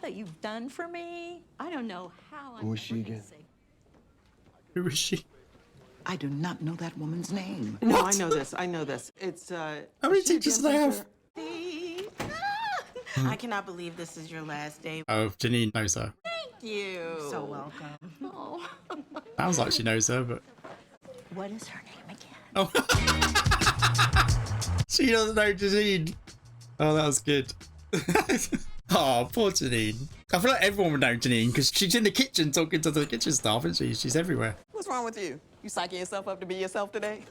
that you've done for me. I don't know how I'm Who is she ever gonna again? say. Who is she? I do not know that woman's name. No, I know this. I know this. It's How many is she a teachers do gym they have? teacher? I cannot believe this is your last day. Oh, Janine knows her. Thank you. So welcome. Oh. Sounds like she knows her, but What is her name again? oh, she doesn't know Janine. Oh, that was good. Oh, poor Janine. I feel like everyone would know Janine because she's in the kitchen talking to the kitchen staff, isn't she? She's everywhere. What's wrong with you? You psyching yourself up to be yourself today?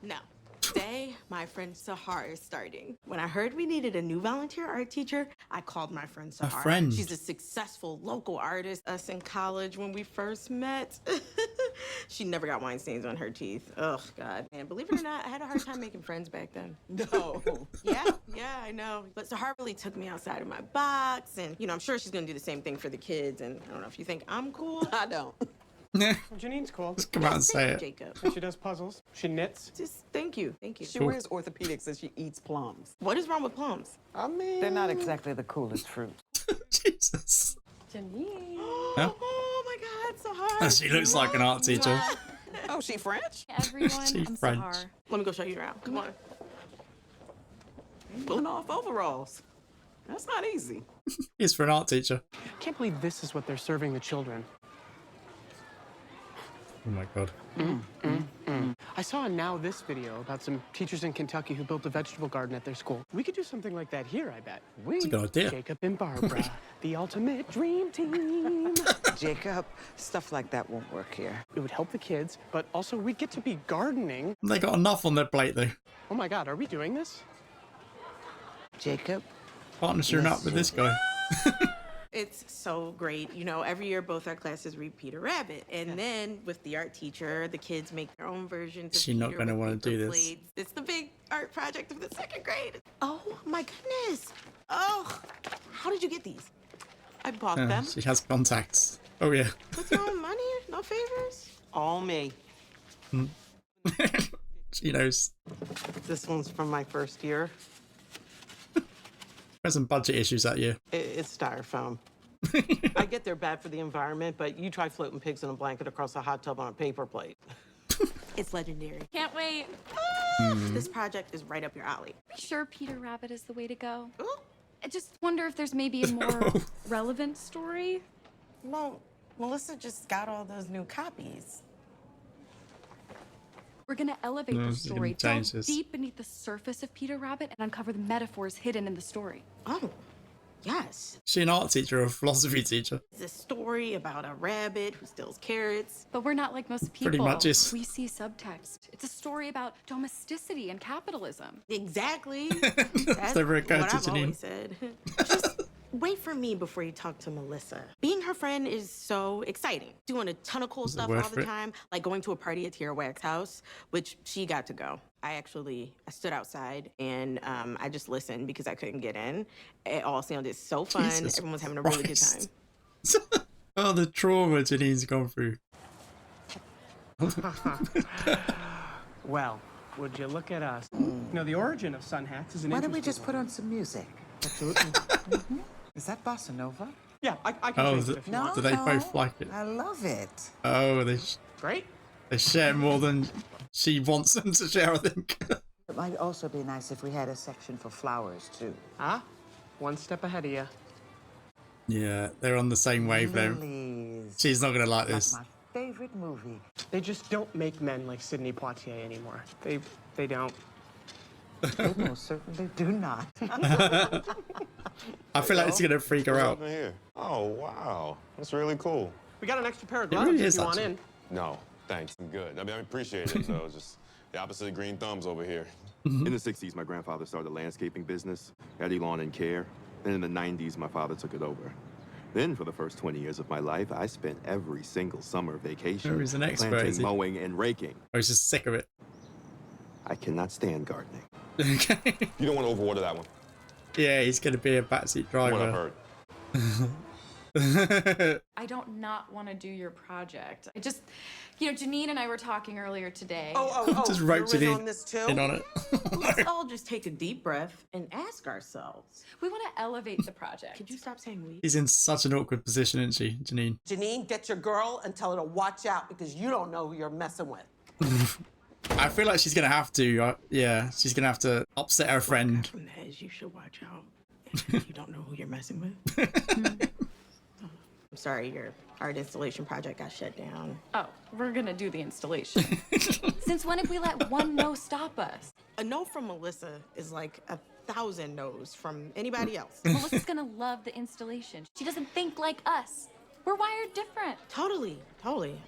No. Today, my friend Sahar is starting. When I heard we needed a new volunteer art teacher, I called my friend Sahar. friend. She's a successful local artist. Us in college when we first met. She never got wine stains on her teeth. Oh, God. And believe it or not, I had a hard time making friends back then. No. Yeah, I know. But Sahar really took me outside of my box. And, I'm sure she's going to do the same thing for the kids. And I don't know if you think I'm cool. I don't. Janine's cool. Just come out and say it. Jacob. She does puzzles. She knits. Just thank you. She wears orthopedics and she eats plums. What is wrong with plums? I mean, They're not exactly the coolest fruit. Jesus. Janine. Huh? Oh my God, Sahar. She looks like an art teacher. oh, she French? Everyone, She's I'm French. Sahar. Let me go show you around. Come on. Pulling off overalls. That's not easy. He's for an art teacher. Can't believe this is what they're serving the children. Oh my god. I saw a Now This video about some teachers in Kentucky who built a vegetable garden at their school. We could do something like that here, I bet. That's a good idea. Jacob and Barbara, the ultimate dream team. Jacob, stuff like that won't work here. It would help the kids, but also we'd get to be gardening. They got enough on their plate though. Oh my God, are we doing this? Jacob? Partnering up with this guy. It's so great. Every year both our classes read Peter Rabbit. And then with the art teacher, the kids make their own versions of She's not Peter gonna with wanna do paper this. plates. It's the big art project of the second grade. Oh my goodness. Oh, how did you get these? I bought them. She has contacts. Oh yeah. With your own money? No favors? All me. She knows. This one's from my first year. There's some budget issues that year. It's styrofoam. I get they're bad for the environment, but you try floating pigs in a blanket across a hot tub on a paper plate. It's legendary. Can't wait. This project is right up your alley. Are you sure Peter Rabbit is the way to go? Ooh. I just wonder if there's maybe a more relevant story. Well, Melissa just got all those new copies. We're gonna elevate No, the it's gonna story, delve change this. deep beneath the surface of Peter Rabbit and uncover the metaphors hidden in the story. Oh, yes. She an art teacher or a philosophy teacher? It's a story about a rabbit who steals carrots. But we're not like most people. Pretty much is. We see subtext. It's a story about domesticity and capitalism. Exactly. That's never occurred what to I've Janine. always said. Just wait for me before you talk to Melissa. Being her friend is so exciting. Doing a ton of cool stuff word all for the it. time, like going to a party at Tierra Wax House, which she got to go. I stood outside and I just listened because I couldn't get in. It all sounded so fun. Jesus Everyone was having a really good time. Christ. Oh, the trauma Janine's gone through. Well, would you look at us? The origin of sun hats is an Why don't we interesting just put one. on some music? Absolutely. Is that bossa nova? Yeah, I can Oh, change it if you want. do they both like it? I love it. Oh, Great. they share more than she wants them to share, I think. It might also be nice if we had a section for flowers, too. Huh? One step ahead of you. Yeah, they're on the same wavelength. Lilies. She's not gonna like That's this. my favorite movie. They just don't make men like Sidney Poitier anymore. They don't. They most certainly do not. I feel like it's gonna freak her What's out. happening here? Oh, wow. That's really cool. We got an extra pair of It gloves really if is, you want actually. in. No, thanks. I'm good. I mean, I appreciate it. So it's just the opposite of green thumbs over here. Mm-hmm. In the 60s, my grandfather started a landscaping business, Eddie Lawn and Care. Then in the 90s, my father took it over. Then for the first 20 years of my life, I spent every single summer vacation Oh, he's an expert, planting, is he? mowing, and raking. I was just sick of it. I cannot stand gardening. Okay. You don't want to overwater that one. Yeah, he's gonna be a backseat From what I've driver. heard. I don't not want to do your project. I just, Janine and I were talking earlier today. Just you're roped it in in, on this too? in on it. Let's all just take a deep breath and ask ourselves. We want to elevate the project. Could you stop saying we? She's in such an awkward position, isn't she, Janine? Janine, get your girl and tell her to watch out because you don't know who you're messing with. I feel like she's gonna have to. Yeah, she's gonna have to upset her friend. From that is you should watch out. If you don't know who you're messing with. I'm sorry, your art installation project got shut down. Oh, we're gonna do the installation. Since when have we let one no stop us? A no from Melissa is like 1,000 no's from anybody else. Melissa's gonna love the installation. She doesn't think like us. We're wired different. Totally.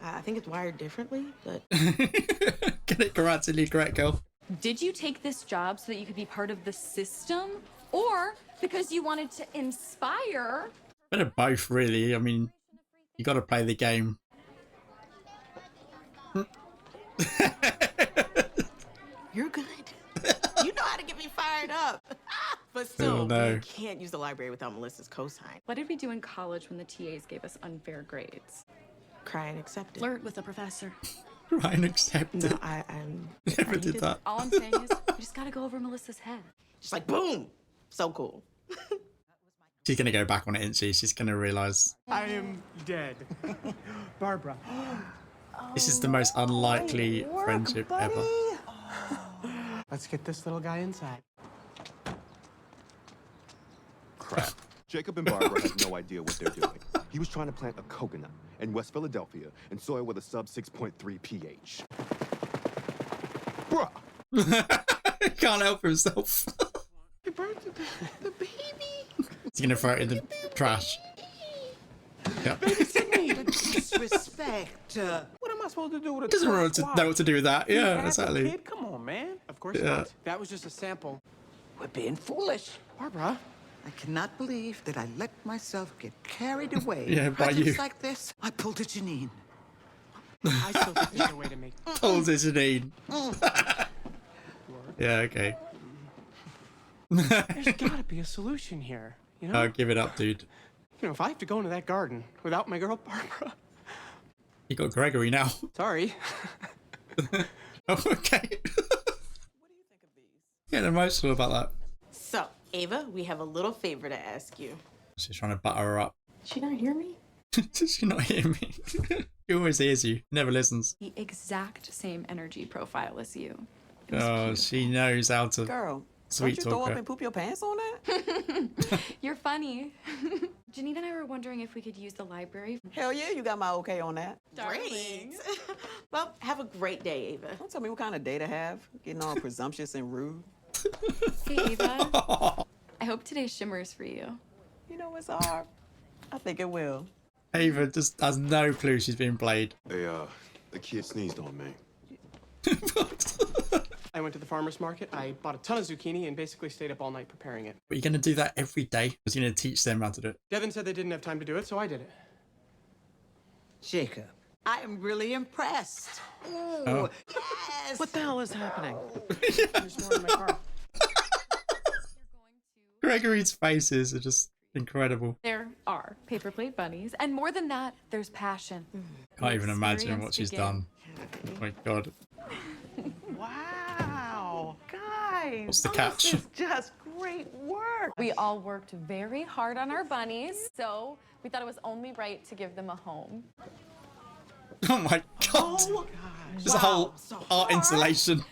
I think it's wired differently, but Get it grammatically correct, girl. Did you take this job so that you could be part of the system? Or because you wanted to inspire? Bit of both, really. I mean, you got to play the game. you're good. You know how to get me fired up. But still, Oh, no. you can't use the library without Melissa's cosign. What did we do in college when the TAs gave us unfair grades? Cry and accept it. Flirt with a professor. Ryan accepted. No, I'm Never did that. All I'm saying is, we just gotta go over Melissa's head. just like boom. So cool. She's gonna go back on it, isn't she? She's gonna realise I am dead. Barbara. this is the most unlikely friendship ever. Let's get this little guy inside. Crap. Jacob and Barbara had no idea what they're doing. He was trying to plant a coconut in West Philadelphia in soil with a sub 6.3 pH. Bruh! Can't help himself. The baby. He's gonna throw it in the trash. Yep. Disrespect. What am I supposed to do with a Doesn't know what to do with that. Yeah, As a exactly. kid? Come on, man. Of course Yeah. not. That was just a sample. We're being foolish. Barbara. I cannot believe that I let myself get carried away. Yeah, by Projects you. like this, I pulled a Janine. I still think there's a way to make Pulls his Janine. Yeah, okay. There's gotta be a solution here, you know? I'll give it up, dude. If I have to go into that garden without my girl Barbara. You got Gregory now. Sorry. Oh, okay. Getting emotional about that. So, Ava, we have a little favor to ask you. She's trying to butter her up. She not hear me? Does she not hear me? She always hears you. Never listens. The exact same energy profile as you. Oh, she knows how to Girl, sweet don't you throw talk up her. and poop your pants on that? You're funny. Janine and I were wondering if we could use the library. Hell yeah, you got my okay on that. Great. Well, have a great day, Ava. Don't tell me what kind of day to have. Getting all presumptuous and rude. Hey, Ava. I hope today's shimmers for you. You know what's hard? I think it will. Ava just has no clue she's being played. The kid sneezed on me. I went to the farmer's market. I bought a ton of zucchini and basically stayed up all night preparing it. But you're going to do that every day? Because you're going to teach them how to do it. Devin said they didn't have time to do it, so I did it. Jacob, I am really impressed. Ooh, Oh. yes. What the hell is happening? There's more in my car. Gregory's faces are just incredible. There are paper plate bunnies, and more than that, there's passion. Can't even imagine Experience what she's begin. done. Oh my god. Wow. Guys. What's the catch? This is just great work. We all worked very hard on our bunnies, so we thought it was only right to give them a home. Oh my god. Oh, Just a whole art installation.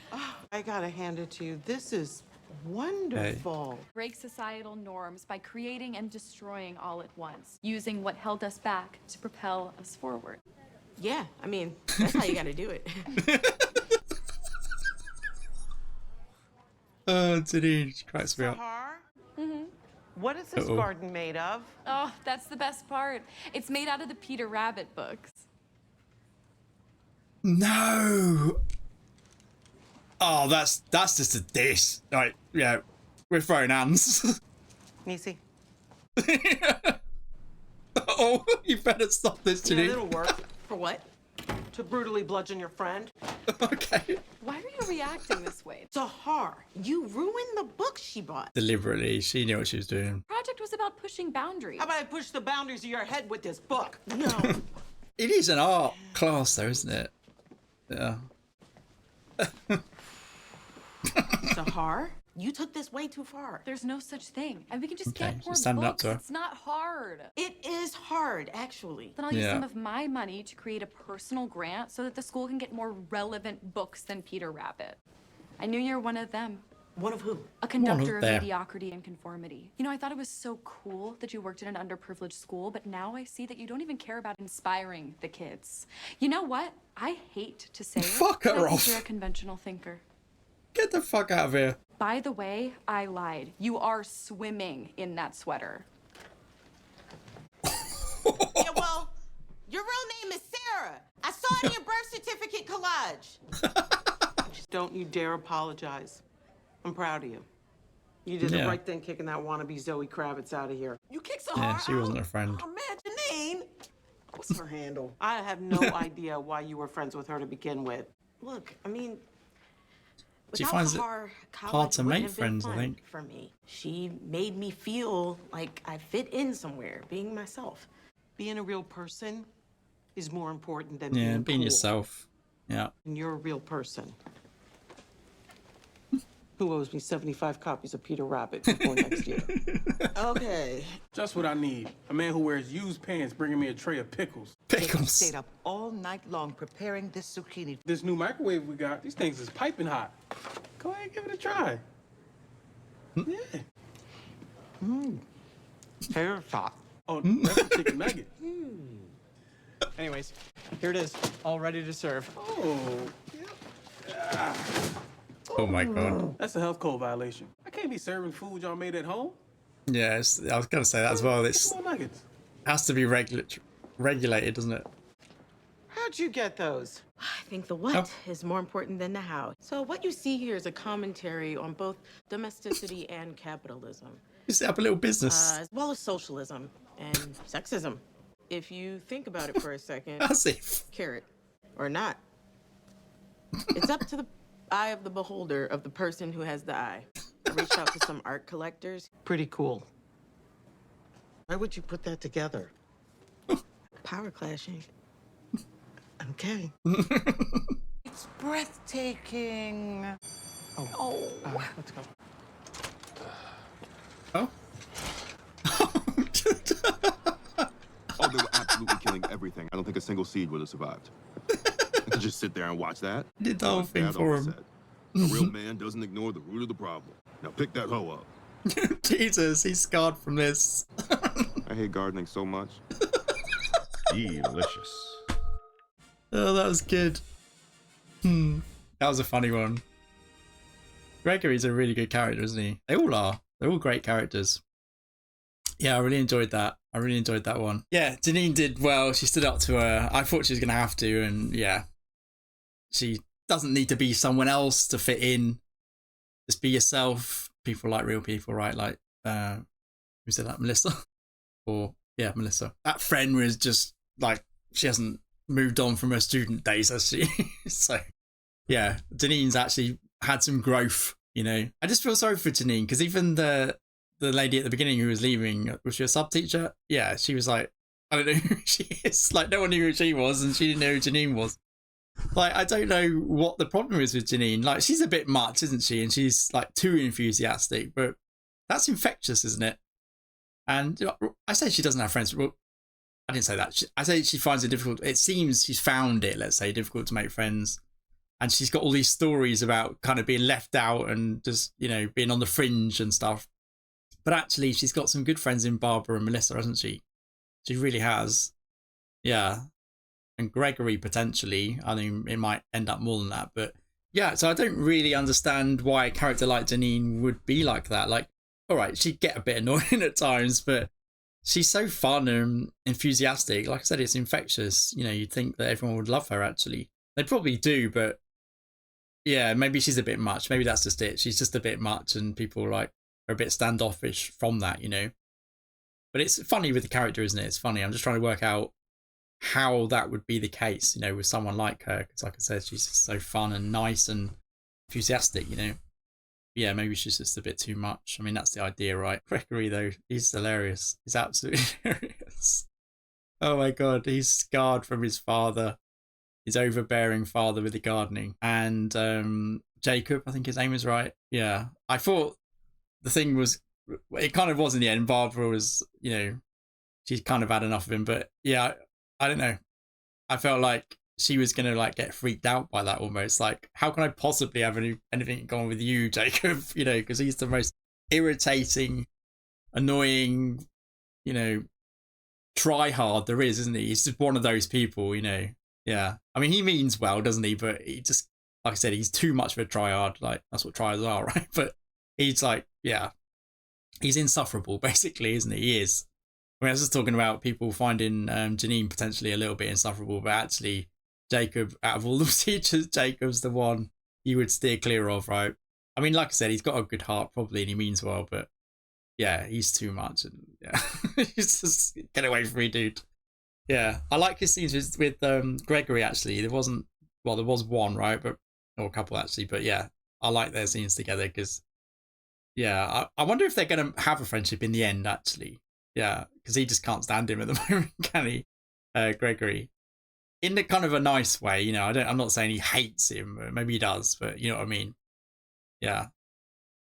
I gotta hand it to you. This is wonderful. Break societal norms by creating and destroying all at once, using what held us back to propel us forward. Yeah, I mean, that's how you gotta do it. Oh, Janine, she cracks me up. Sahar? What is this Uh-oh. garden made of? Oh, that's the best part. It's made out of the Peter Rabbit books. No. Oh, that's just a diss. Right, yeah, we're throwing hands. Nisi? Oh, you better stop this, Yeah, Janine. it'll work. For what? To brutally bludgeon your friend. Okay. Why are you reacting this way? Sahar, you ruined the book she bought. Deliberately, she knew what she was doing. The project was about pushing boundaries. How about I push the boundaries of your head with this book? No. It is an art class, though, isn't it? Yeah. Sahar, you took this way too far. There's no such thing. And we can just Okay, get more she's standing up books. to her. It's not hard. It is hard, actually. Then I'll use Yeah. some of my money to create a personal grant so that the school can get more relevant books than Peter Rabbit. I knew you're one of them. One of who? A conductor of them. mediocrity and conformity. You know, I thought it was so cool that you worked in an underprivileged school, but now I see that you don't even care about inspiring the kids. You know what? I hate to say it, Fuck but her I think off. you're a conventional thinker. Get the fuck out of here. By the way, I lied. You are swimming in that sweater. Yeah, well, your real name is Sarah. I saw it in your birth certificate collage. Don't you dare apologize. I'm proud of you. You did the Yeah. right thing kicking that wannabe Zoe Kravitz out of here. You kicked Sahar Yeah, she wasn't out? her friend. Oh, man, Janine. What's her handle? I have no idea why you were friends with her to begin with. Look, I mean, She without finds it Sahar, college hard to wouldn't make have been friends, I fun think. for me. She made me feel like I fit in somewhere, being myself. Being a real person is more important than Yeah, being cool. yourself. Yeah. And you're a real person. Who owes me 75 copies of Peter Rabbit before next year? Okay. Just what I need. A man who wears used pants bringing me a tray of pickles. Pickles. Stayed up all night long preparing this zucchini. This new microwave we got, these things is piping hot. Go ahead and give it a try. Yeah. Hair shot. Oh, that's a chicken nugget. Anyways, here it is, all ready to serve. Oh, yeah. Oh my god. That's a health code violation. I can't be serving food y'all made at home. Yes, I was gonna say that as well. It's More nuggets. has to be regulated, doesn't it? How'd you get those? I think the what is more important than the how. So what you see here is a commentary on both domesticity and capitalism, You set up a little business. as well as socialism and sexism. If you think about it for a second, As if. carrot or not, it's up to the eye of the beholder of the person who has the eye. I reached out to some art collectors. Pretty cool. Why would you put that together? Power clashing. Okay. It's breathtaking. Let's go. Oh. Oh, they were absolutely killing everything. I don't think a single seed would have survived. Just sit there and watch that. Did the whole Like thing Dad for always him. said, a real man doesn't ignore the root of the problem. Now pick that hoe up. Jesus, he's scarred from this. I hate gardening so much. Delicious. Oh, that was good. That was a funny one. Gregory's a really good character, isn't he? They all are. They're all great characters. Yeah, I really enjoyed that. I really enjoyed that one. Yeah, Janine did well. She stood up to her. I thought she was going to have to, and yeah. She doesn't need to be someone else to fit in. Just be yourself. People like real people, right? Like, who said that? Melissa? Or, yeah, Melissa. That friend was just, like, she hasn't moved on from her student days, has she? So, yeah, Janine's actually had some growth, you know. I just feel sorry for Janine, because even the lady at the beginning who was leaving, was she a sub teacher? Yeah, she was like, I don't know who she is. Like, no one knew who she was, and she didn't know who Janine was. Like, I don't know what the problem is with Janine. Like, she's a bit much, isn't she? And she's, like, too enthusiastic, but that's infectious, isn't it? And I say she doesn't have friends. Well, I didn't say that. I say she finds it difficult. It seems she's found it, let's say, difficult to make friends. And she's got all these stories about kind of being left out and just, you know, being on the fringe and stuff. But actually, she's got some good friends in Barbara and Melissa, hasn't she? She really has. Yeah. And Gregory, potentially. I think it might end up more than that. But yeah, so I don't really understand why a character like Janine would be like that. Like, all right, she'd get a bit annoying at times, but she's so fun and enthusiastic. Like I said, it's infectious. You know, you'd think that everyone would love her, actually. They probably do, but yeah, maybe she's a bit much. Maybe that's just it. She's just a bit much, and people like are a bit standoffish from that, you know. But it's funny with the character, isn't it? It's funny. I'm just trying to work out how that would be the case, you know, with someone like her. Because like I said, she's just so fun and nice and enthusiastic, you know. Yeah, maybe she's just a bit too much. I mean, that's the idea, right? Gregory, though, he's hilarious. He's absolutely hilarious. Oh my God, he's scarred from his father, his overbearing father with the gardening. And Jacob, I think his name is right. Yeah, I thought the thing was, it kind of was in the end. Barbara was, you know, she's kind of had enough of him. But yeah, I don't know. I felt like she was going to like get freaked out by that almost. Like, how can I possibly have anything going with you, Jacob? You know, because he's the most irritating, annoying, you know, try hard there is, isn't he? He's just one of those people, you know. Yeah. I mean, he means well, doesn't he? But he just, like I said, he's too much of a tryhard. Like, that's what tryhards are, right? But he's like, yeah, he's insufferable, basically, isn't he? He is. I mean, I was just talking about people finding Janine potentially a little bit insufferable, but actually, Jacob, out of all the teachers, Jacob's the one you would steer clear of, right? I mean, like I said, he's got a good heart, probably, and he means well, but yeah, he's too much. And yeah, he's just, get away from me, dude. Yeah, I like his scenes with Gregory, actually. There was one, right? But, or a couple, actually. But yeah, I like their scenes together because, yeah, I wonder if they're going to have a friendship in the end, actually. Yeah, because he just can't stand him at the moment, can he? Gregory. In the kind of a nice way, you know. I'm not saying he hates him. Maybe he does, but you know what I mean. Yeah,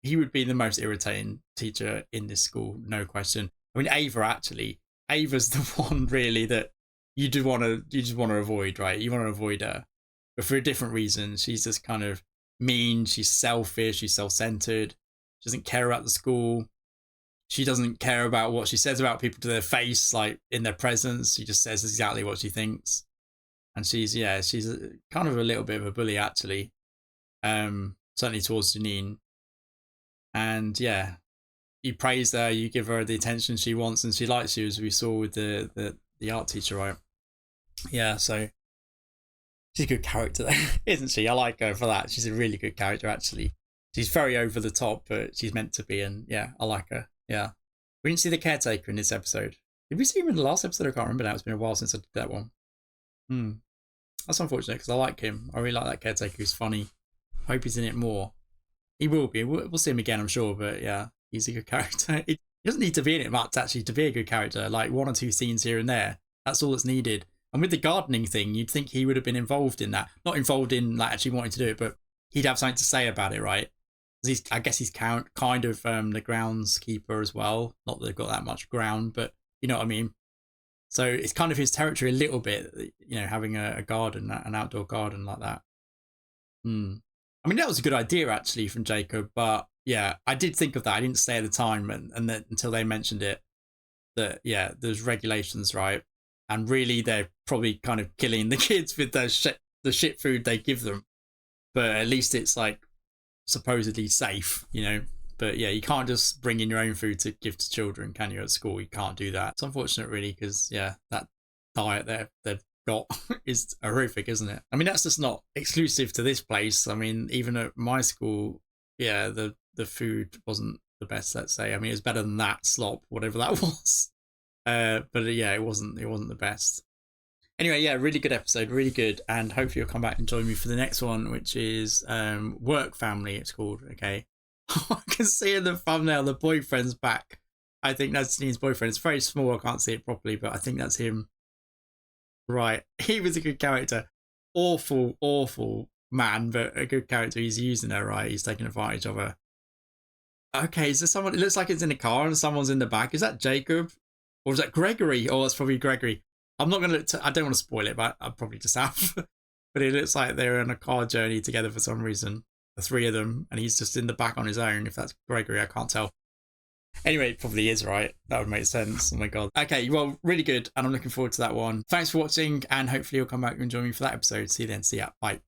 he would be the most irritating teacher in this school, no question. I mean, Ava's the one really that you just want to avoid, right? You want to avoid her, but for a different reason. She's just kind of mean. She's selfish. She's self-centered. She doesn't care about the school. She doesn't care about what she says about people to their face, like in their presence. She just says exactly what she thinks. And she's kind of a little bit of a bully, actually. Certainly towards Janine. And yeah, you praise her, you give her the attention she wants, and she likes you, as we saw with the art teacher, right? Yeah, so she's a good character, isn't she? I like her for that. She's a really good character, actually. She's very over the top, but she's meant to be, and yeah, I like her. Yeah. We didn't see the caretaker in this episode. Did we see him in the last episode? I can't remember now. It's been a while since I did that one. That's unfortunate because I like him. I really like that caretaker. He's funny. I hope he's in it more. He will be. We'll see him again, I'm sure. But yeah, he's a good character. He doesn't need to be in it much, actually, to be a good character. Like 1 or 2 scenes here and there. That's all that's needed. And with the gardening thing, you'd think he would have been involved in that. Not involved in like actually wanting to do it, but he'd have something to say about it, right? I guess he's kind of the groundskeeper as well. Not that they've got that much ground, but you know what I mean. So it's kind of his territory a little bit, you know, having a garden, an outdoor garden like that. I mean, that was a good idea actually from Jacob, but yeah, I did think of that. I didn't say at the time, and then until they mentioned it, that yeah, there's regulations, right? And really, they're probably kind of killing the kids with the shit food they give them. But at least it's like supposedly safe, you know. But yeah, you can't just bring in your own food to give to children, can you? At school, you can't do that. It's unfortunate, really, because yeah, that diet they've got is horrific, isn't it? I mean, that's just not exclusive to this place. I mean, even at my school, yeah, the food wasn't the best. Let's say. I mean, it's better than that slop, whatever that was. But yeah, it wasn't the best. Anyway, yeah, really good episode, really good, and hopefully you'll come back and join me for the next one, which is Work Family. It's called. Okay. I can see in the thumbnail the boyfriend's back. I think that's Janine's boyfriend. It's very small. I can't see it properly, but I think that's him. Right. He was a good character. Awful man, but a good character. He's using her, right? He's taking advantage of her. Okay, is there someone? It looks like it's in a car and someone's in the back. Is that Jacob? Or is that Gregory? Oh, that's probably Gregory. I'm not going to... I don't want to spoil it, but I'll probably just have. But it looks like they're on a car journey together for some reason. The 3 of them, and he's just in the back on his own. If that's Gregory, I can't tell. Anyway, it probably is, right? That would make sense. Oh my god. Okay, well, really good, and I'm looking forward to that one. Thanks for watching, and hopefully you'll come back and join me for that episode. See you then. See ya. Bye.